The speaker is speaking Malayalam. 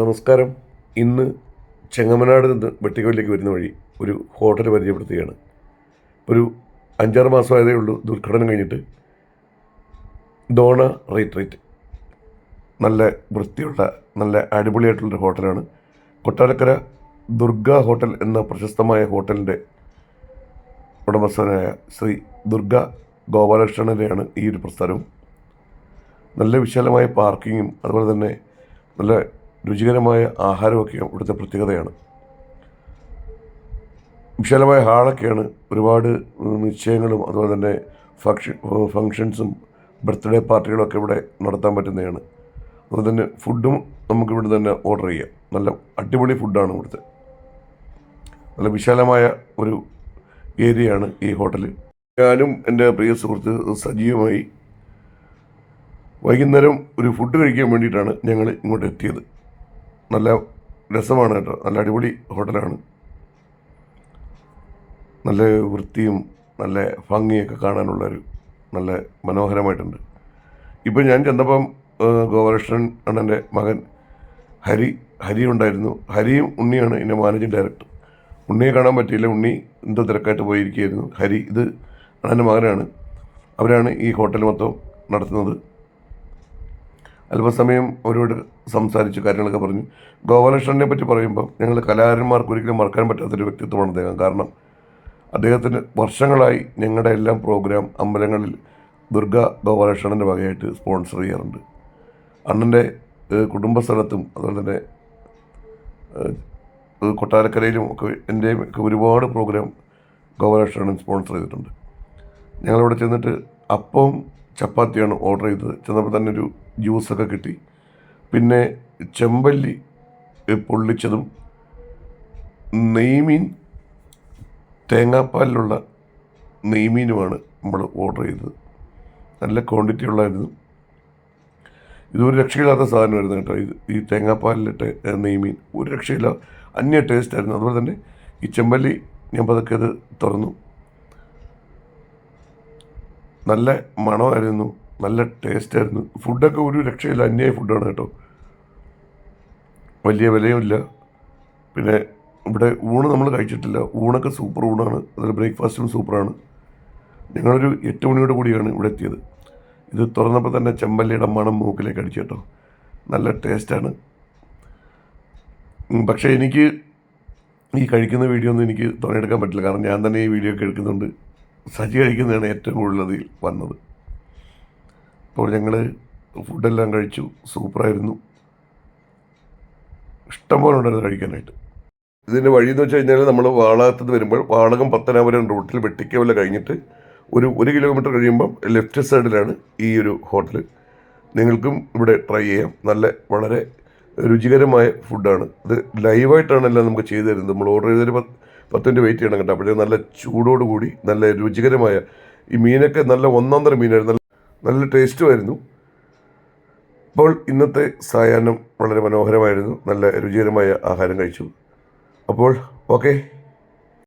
നമസ്കാരം. ഇന്ന് ചെങ്ങമനാട് നിന്ന് വെട്ടിക്കോലിലേക്ക് വരുന്ന വഴി ഒരു ഹോട്ടൽ പരിചയപ്പെടുത്തുകയാണ്. ഒരു 5-6 മാസമായതേ ഉള്ളൂ ഇത് ഉദ്ഘാടനം കഴിഞ്ഞിട്ട്. ഡോണ റീട്രീറ്റ്, നല്ല വൃത്തിയുള്ള നല്ല അടിപൊളിയായിട്ടുള്ളൊരു ഹോട്ടലാണ്. കൊട്ടാരക്കര ദുർഗ ഹോട്ടൽ എന്ന പ്രശസ്തമായ ഹോട്ടലിൻ്റെ ഉടമസ്ഥനായ ശ്രീ ദുർഗ ഗോപാലകൃഷ്ണൻ്റെയാണ് ഈ ഒരു പ്രസ്ഥാനവും. നല്ല വിശാലമായ പാർക്കിങ്ങും അതുപോലെ തന്നെ നല്ല രുചികരമായ ആഹാരമൊക്കെയാണ് ഇവിടുത്തെ പ്രത്യേകതയാണ്. വിശാലമായ ഹാളൊക്കെയാണ്. ഒരുപാട് നിശ്ചയങ്ങളും അതുപോലെ തന്നെ ഫങ്ഷൻസും ബർത്ത്ഡേ പാർട്ടികളൊക്കെ ഇവിടെ നടത്താൻ പറ്റുന്നതാണ്. അതുപോലെ തന്നെ ഫുഡും നമുക്കിവിടെ തന്നെ ഓർഡർ ചെയ്യാം. നല്ല അടിപൊളി ഫുഡാണ് ഇവിടുത്തെ. നല്ല വിശാലമായ ഒരു ഏരിയയാണ് ഈ ഹോട്ടൽ. ഞാനും എൻ്റെ പ്രിയ സുഹൃത്ത് സജീവമായി വൈകുന്നേരം ഒരു ഫുഡ് കഴിക്കാൻ വേണ്ടിയിട്ടാണ് ഞങ്ങൾ ഇങ്ങോട്ട് എത്തിയത്. നല്ല രസമാണ് കേട്ടോ. നല്ല അടിപൊളി ഹോട്ടലാണ്. നല്ല വൃത്തിയും നല്ല ഭംഗിയൊക്കെ കാണാനുള്ളൊരു നല്ല മനോഹരമായിട്ടുണ്ട്. ഇപ്പം ഞാൻ ചെന്നപ്പം ഗോപാലകൃഷ്ണൻ അണ്ണൻ്റെ മകൻ ഹരി ഉണ്ടായിരുന്നു. ഹരിയും ഉണ്ണിയാണ് ഇതിൻ്റെ മാനേജിങ് ഡയറക്ടർ. ഉണ്ണിയെ കാണാൻ പറ്റിയില്ല, ഉണ്ണി എന്തോ തിരക്കായിട്ട് പോയിരിക്കുകയായിരുന്നു. ഹരി ഇത് അണ്ണൻ്റെ മകനാണ്. അവരാണ് ഈ ഹോട്ടൽ മൊത്തം നടത്തുന്നത്. അല്പസമയം അവരോട് സംസാരിച്ചു, കാര്യങ്ങളൊക്കെ പറഞ്ഞു. ഗോപാലകൃഷ്ണനെ പറ്റി പറയുമ്പോൾ ഞങ്ങൾ കലാകാരന്മാർക്ക് ഒരിക്കലും മറക്കാൻ പറ്റാത്തൊരു വ്യക്തിത്വമാണ് അദ്ദേഹം. കാരണം അദ്ദേഹത്തിന് വർഷങ്ങളായി ഞങ്ങളുടെ എല്ലാം പ്രോഗ്രാം അമ്പലങ്ങളിൽ ദുർഗ ഗോപാലകൃഷ്ണൻ്റെ വകയായിട്ട് സ്പോൺസർ ചെയ്യാറുണ്ട്. അണ്ണൻ്റെ കുടുംബസ്ഥലത്തും അതുപോലെ തന്നെ കൊട്ടാരക്കരയിലും ഒക്കെ എൻ്റെയും ഒക്കെ ഒരുപാട് പ്രോഗ്രാം ഗോപാലകൃഷ്ണൻ സ്പോൺസർ ചെയ്തിട്ടുണ്ട്. ഞങ്ങളിവിടെ ചെന്നിട്ട് അപ്പവും ചപ്പാത്തിയാണ് ഓർഡർ ചെയ്തത്. ചെന്നപ്പോൾ തന്നെ ഒരു ജ്യൂസൊക്കെ കിട്ടി. പിന്നെ ചെമ്പല്ലി പൊള്ളിച്ചതും നെയ്മീൻ, തേങ്ങാപ്പാലിലുള്ള നെയ്മീനുമാണ് നമ്മൾ ഓർഡർ ചെയ്തത്. നല്ല ക്വാണ്ടിറ്റി ഉള്ളായിരുന്നു. ഇതൊരു രക്ഷയില്ലാത്ത സാധനമായിരുന്നു കേട്ടോ. ഈ തേങ്ങാപ്പാലിലിട്ട് നെയ്മീൻ ഒരു രക്ഷയില്ല, അന്യ ടേസ്റ്റായിരുന്നു. അതുപോലെ തന്നെ ഈ ചെമ്പല്ലി ഞാൻ പതുക്കെ അത് തുറന്നു. നല്ല മണമായിരുന്നു, നല്ല ടേസ്റ്റായിരുന്നു. ഫുഡൊക്കെ ഒരു രക്ഷയില്ല, അന്യായ ഫുഡാണ് കേട്ടോ. വലിയ വിലയുമില്ല. പിന്നെ ഇവിടെ ഊണ് നമ്മൾ കഴിച്ചിട്ടില്ല. ഊണൊക്കെ സൂപ്പർ ഊണാണ്. അതിൽ ബ്രേക്ക്ഫാസ്റ്റും സൂപ്പറാണ്. ഞങ്ങളൊരു 8 മണിയോട് കൂടിയാണ് ഇവിടെ എത്തിയത്. ഇത് തുറന്നപ്പോൾ തന്നെ ചെമ്പല്ലിയുടെ മണം മൂക്കിലേക്ക് അടിച്ചു കേട്ടോ. നല്ല ടേസ്റ്റാണ്. പക്ഷേ എനിക്ക് ഈ കഴിക്കുന്ന വീഡിയോ ഒന്നും എനിക്ക് തുറന്നെടുക്കാൻ പറ്റില്ല. കാരണം ഞാൻ തന്നെ ഈ വീഡിയോ ഒക്കെ എടുക്കുന്നുണ്ട്. സജി കഴിക്കുന്നതാണ് ഏറ്റവും കൂടുതൽ അതിൽ വന്നത്. അപ്പോൾ ഞങ്ങൾ ഫുഡെല്ലാം കഴിച്ചു. സൂപ്പറായിരുന്നു. ഇഷ്ടംപോലെ ഉണ്ടായിരുന്നു കഴിക്കാനായിട്ട്. ഇതിൻ്റെ വഴിയെന്ന് വെച്ച് കഴിഞ്ഞാൽ നമ്മൾ വാളകത്ത് വരുമ്പോൾ വാളകം പത്തനാപുരം റൂട്ടിൽ വെട്ടിക്കവല കഴിഞ്ഞിട്ട് ഒരു 1 കിലോമീറ്റർ കഴിയുമ്പം ലെഫ്റ്റ് സൈഡിലാണ് ഈ ഒരു ഹോട്ടൽ. നിങ്ങൾക്കും ഇവിടെ ട്രൈ ചെയ്യാം. വളരെ രുചികരമായ ഫുഡാണ്. ഇത് ലൈവായിട്ടാണെല്ലാം നമുക്ക് ചെയ്തു തരുന്നത്. നമ്മൾ ഓർഡർ ചെയ്തൊരു 10 മിനിറ്റ് വെയിറ്റ് ചെയ്യണം കേട്ടോ. അപ്പോഴേ നല്ല ചൂടോടുകൂടി നല്ല രുചികരമായ ഈ മീനൊക്കെ നല്ല ഒന്നാന്തരം മീനായിരുന്നു. നല്ല ടേസ്റ്റുമായിരുന്നു. അപ്പോൾ ഇന്നത്തെ സായാഹ്നം വളരെ മനോഹരമായിരുന്നു. നല്ല രുചികരമായ ആഹാരം കഴിച്ചു. അപ്പോൾ ഓക്കെ.